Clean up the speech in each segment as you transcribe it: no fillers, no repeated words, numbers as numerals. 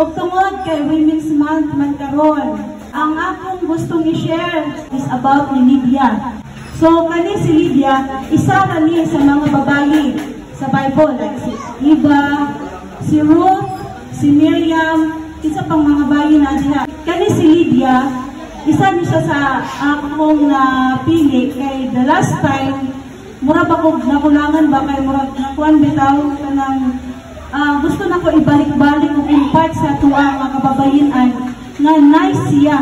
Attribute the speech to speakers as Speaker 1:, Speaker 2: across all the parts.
Speaker 1: Ug tungod kay Women's Month man karon, ang akong gustong i-share is about ni Lydia. So kani si Lydia, isa kani sa mga babayi sa Bible, like si Eva, si Ruth, si Miriam, isa pang mga bayi na diha. Kani si Lydia, isa ni siya sa akong napili kay the last time mura ba ko nakulangan ba kay mura nakuan bitaw kanang gusto na ko ibalik-balik o impart sa tuwa mga kababayan nga nice siya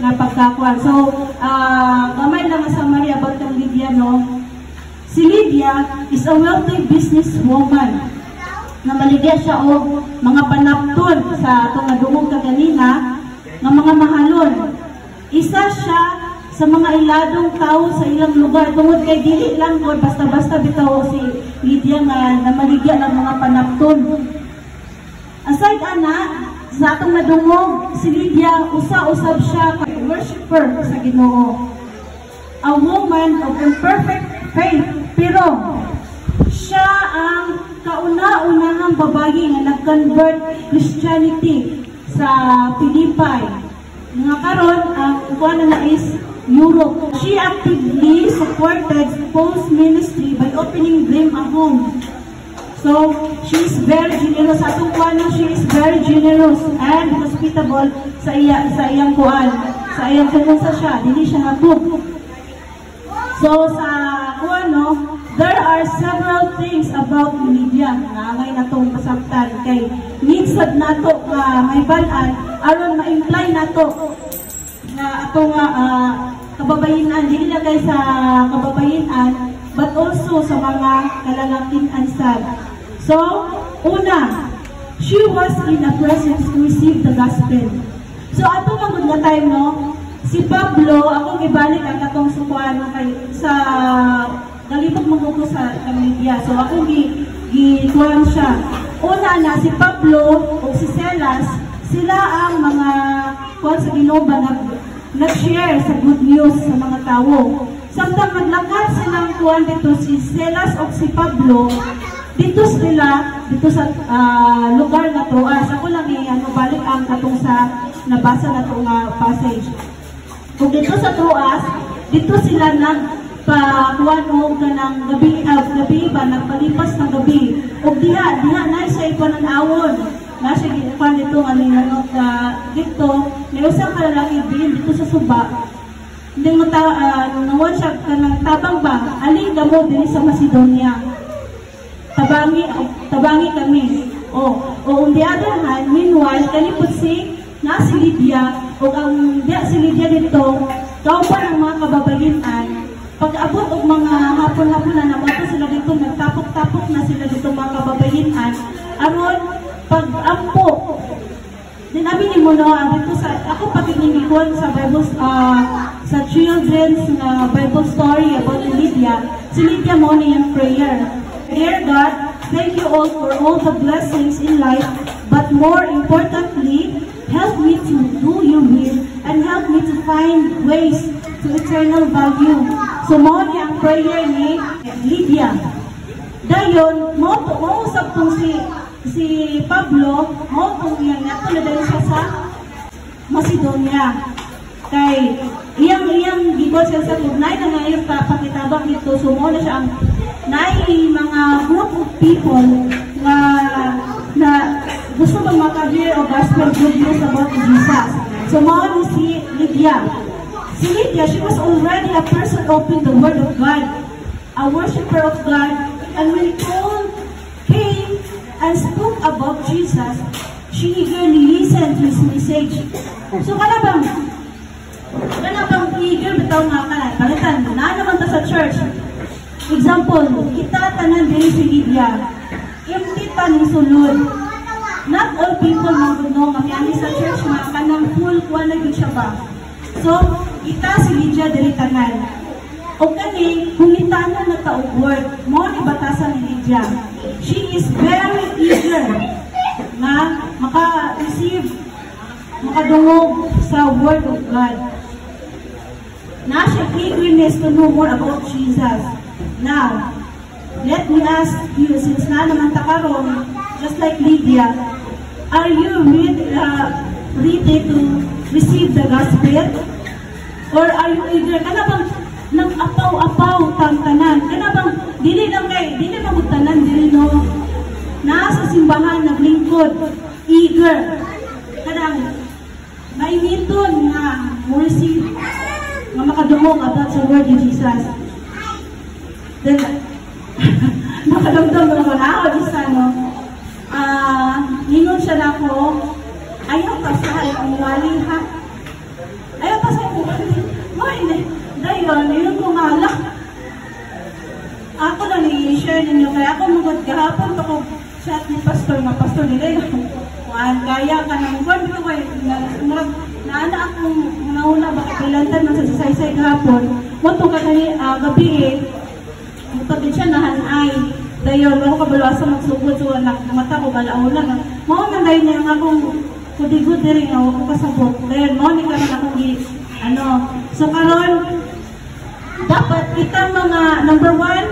Speaker 1: na pagkakuan. So, gamay lang sa Maria about kang Lydia, no? Si Lydia is a wealthy businesswoman na maligya siya o mga panapton sa itong nadungong kaganina ng mga mahalon. Isa siya sa mga iladong tao sa ilang lugar tungod kay dili lang o basta-basta bitaw si Lydia nga na maligya ng mga panapton. Aside ana, sa atong nadungog, si Lydia, usa-usab siya kay worshiper sa Ginoo. A woman of imperfect faith, pero siya ang kauna-unahang babae nga nag-convert Christianity sa Philippines. Nga karon ang kuan na is Europe. She actively supported Paul's ministry by opening them a home. So, she is very generous. Sa atong kuan, she is very generous and hospitable sa iyang kuan. Sa iyang kumusta siya, dili siya hapog. So, sa kuan, no, there are several things about Lydia na ngay natong pasabtan kay migsad nato ka may balan aron ma-imply nato na atong kababayenan, dili lang kay sa kababayenan but also sa mga kalalakihan sad. So, una, she was in a presence to receive the gospel. So, ato magod nga time, no? Si Pablo, akong ibalik ang katong sukuan sa galibog magugo sa Lydia. So, akong gikuan siya. Una na, si Pablo o si Silas, sila ang mga kuan sa Ginoo nag-share sa good news sa mga tao. Samtang naglakad silang kuan dito si Silas o si Pablo, dito sa lugar na Troas. Ako lang balik ang katong sa nabasa na itong passage. Kung dito sa Troas, dito sila nagpakuan o kanang gabi ba, nagpalipas ng gabi. O diha na siya ipananawon. Na siya gikuan dito dito, may usang kalalaki din dito sa suba. Hindi mo nawan siya kanang tabang ba, aling gamo din sa Macedonia. Tabangi kami. On the other hand, meanwhile, kanipot si Lydia, o ang si Lydia dito, kaupan ng mga kababayan, pag-abot og mga hapon-hapon na nabato sila dito, nagtapok-tapok na sila dito mga kababayan, aron pag-ampo. Dinabi ni mo, no, dito ako pakinimikon sa Bible, sa children's Bible story about Lydia, si Lydia mo niyang prayer. Dear God, thank you all for all the blessings in life, but more importantly, help me to do your will and help me to find ways to eternal value. So, mo niya ang prayer ni Lydia. Dayon, mausap kong si Pablo, mo kong yan, nato na dahil siya sa Macedonia. Kay, iyang gibot siya sa tugnay na ngayon pakitabang dito, so mo na siya ang mga group of people na gusto bang maka-hear o gospel good news about Jesus. So, mga ni si Lydia. Si Lydia, she was already a person open the Word of God, a worshiper of God, and when Paul came and spoke about Jesus, she eagerly listened to his message. So, kanabang eager bitaw nga kanan. Palitan, na naman ta sa church. Example, kita tanan diri si Lydia. Empty pa ni sulod. Not all people magudno makiani sa church nga kanang full kuan na gyud siya ba. So, kita si Lydia diri tanan. O kani humitanan na ta og word, mo ni batasan ni Lydia. She is very eager na maka-receive, makadungog sa word of God. Na siya eagerness to know more about Jesus. Now, let me ask you, since na naman takaroon, just like Lydia, Are you ready to receive the gospel? Or are you eager? Kana bang nag-apaw-apaw tanan? Kana bang dili magtanan dili no? Nasa simbahan naglingkod, eager. Kanang may miton nga mo receive nga makadumong about sa word of Jesus. Then nakadamdam mo na ako isa no. Ningon siya na ko, ayaw pa sa ang wali ha. Ayaw pa sa ang wali. Dayon, yun ko nga lang. Ako lang i-share ninyo, kaya ako magod kahapon to ko chat ni pastor nila. Kaya ka nang kwan, dito ko naana akong nauna baka pilantan ng sasaysay kahapon. Moto ka gabi mutagin siya nahanay. Dayon, ako kabalwasa magsugod so anak mata ko balaulan. Mao nang dayon niya akong kudigod diri nga ako kasabot. Dayon, mao ni ka na akong so karon dapat kita mga number 1,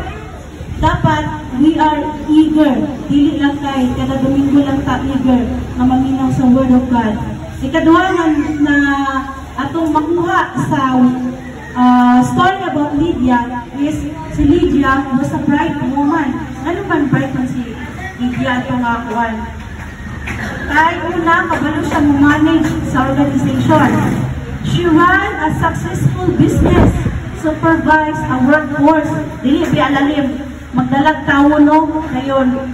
Speaker 1: dapat we are eager. Dili lang kay kada Domingo lang ta eager na maminaw sa Word of God. Ikaduha na atong makuha sa story about Lydia is si Lydia was a bright woman. Ano man bright man si Lydia itong kuwan? Kahit una, kabalo siya manage sa organization. She ran a successful business, supervised a workforce. Dili bialalim, magdalag tao no, ngayon,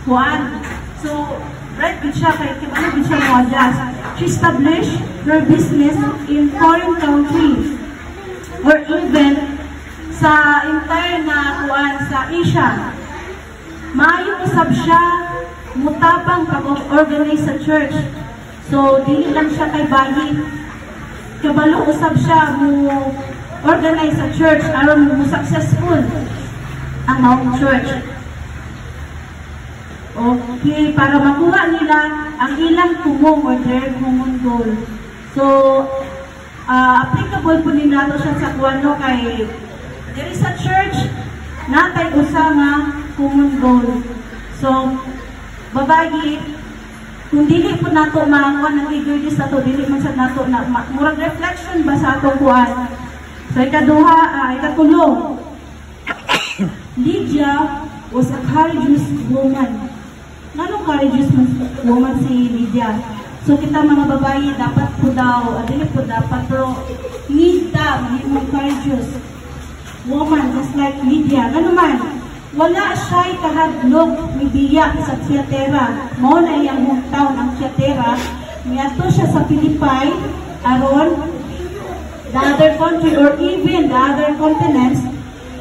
Speaker 1: kuwan. So, right good siya, kaya ano good siya mo adjust. She established her business in foreign countries, or even sa entire na kuwan sa Asia. Maayo usab siya, mutabang pag-organize sa church. So, dili lang siya kay bayi. Kabalo usab siya mo organize sa church aron mo successful ang maong church. Okay, para makuha nila ang ilang tumong or their common goal. So, applicable po nila ito siya sa kuwano kay there is a church natay usa nga common goal. So, babagi kung dili po nato makakuha ng eagerness nato, dili man sa nato na murag reflection ba sa atong kuan. So ikatulo, Lydia was a courageous woman. Nanong courageous woman si Lydia? So kita mga babae dapat po daw, dili po dapat, pero need ta maging courageous woman just like Lydia. Ano man? Wala siya'y kahadlok ni Biya sa Thyatira. Mao na iyang hometown ang Thyatira. Miadto siya sa Pilipay, aron the other country or even the other continents,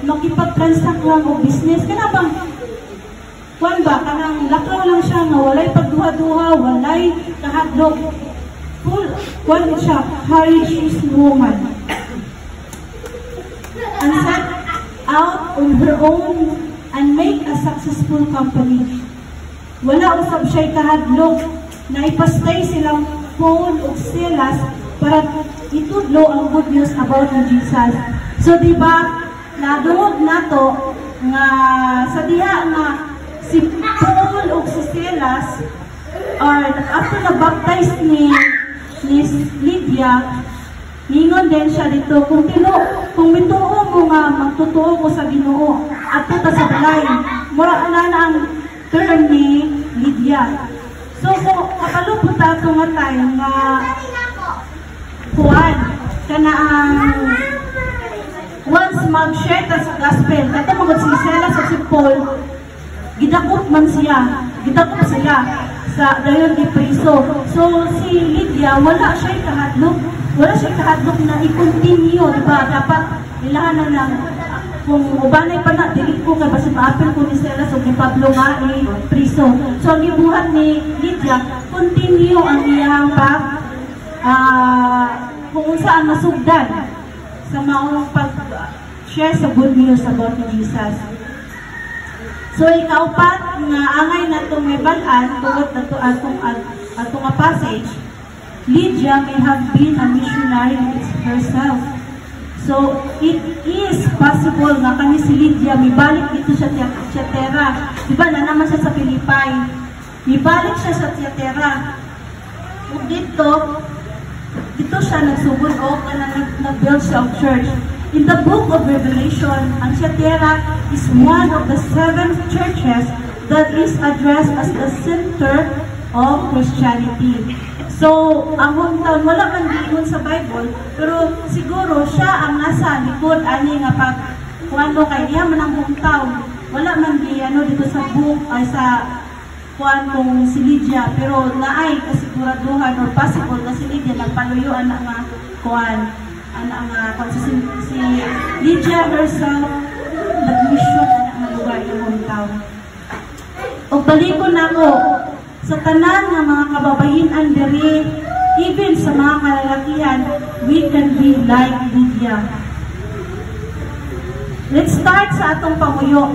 Speaker 1: makipag-transact lang o business. Kana bang, kuwan ba, kanang lakaw lang siya nga walay pagduha-duha, walay kahadlok. Full, kuwan siya, courageous woman. And set out on her own and make a successful company. Wala usab siya'y kahadlok na ipastay silang Paul o Silas para itudlo ang good news about Jesus. So diba, nadungog nato nga sa diha nga si Paul o si Silas or after na baptize ni Lydia, ningon din siya dito, kung bituo mo nga, magtutuo mo sa Ginoo, at tuta sa balay, mura na ang term ni Lydia. So, kapalo po tato nga tayo nga kuwan, kana ang once mag-share ta sa gospel, kato magod si Silas at si Paul, gidakot man siya, sa dayon di priso. So, si Lydia, wala siya kahadlok na i-continue, diba? Dapat ilahanan lang kung ubanay pa na, dili ko kay basi maapil ko ni Silas o ni Pablo nga priso. So, ang ibuhat ni Lydia, continue ang iyang kung saan nasugdan sa maong pag-share sa good news about Jesus. So, ikaupat nga angay na itong may balaan tungkol na ito atong passage, Lydia may have been a missionary herself. So, it is possible nga kani si Lydia may balik dito sa Thyatira. Diba, na naman siya sa Pilipay. Ibalik siya sa Thyatira. Ug dito siya nagsugod o nag-build siya of church. In the book of Revelation, ang Thyatira is one of the 7 churches that is addressed as the center of Christianity. So, ang hometown, wala man giingon sa Bible, pero siguro siya ang nasa likod ani nga pag kuano kay iya man ang hometown. Wala man di dito sa book ay sa kuan kung si Lydia, pero naay kasiguraduhan or possible na si Lydia nagpaluyuan na nga kuan si Lydia herself nag-mission na nga lugar yung hometown. O balikon nako sa tanan nga mga kababayan diri, even sa mga kalalakihan, we can be like Lydia. Let's start sa atong pamuyo.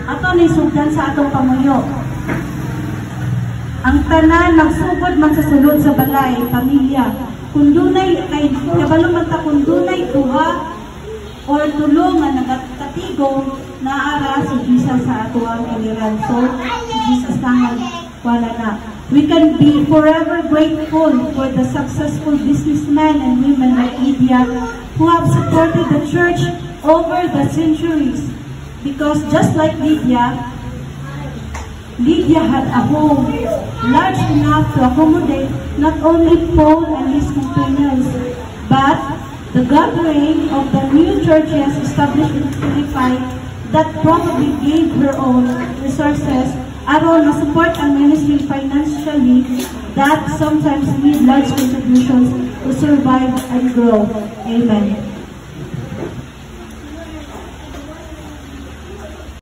Speaker 1: Ato ni sugdan sa atong pamuyo. Ang tanan magsugod man sa sulod sa balay, pamilya. Kung dunay kay kabalo man ta kung dunay duha or tulo nga nagkatigong naara si Jesus sa atuang kaliran. So si Jesus tangan wala na. We can be forever grateful for the successful businessmen and women like Lydia who have supported the church over the centuries. Because just like Lydia had a home large enough to accommodate not only Paul and his companions, but the gathering of the new churches established in Philippi that probably gave her own resources aron ma-support ang ministry financially that sometimes need large contributions to survive and grow. Amen.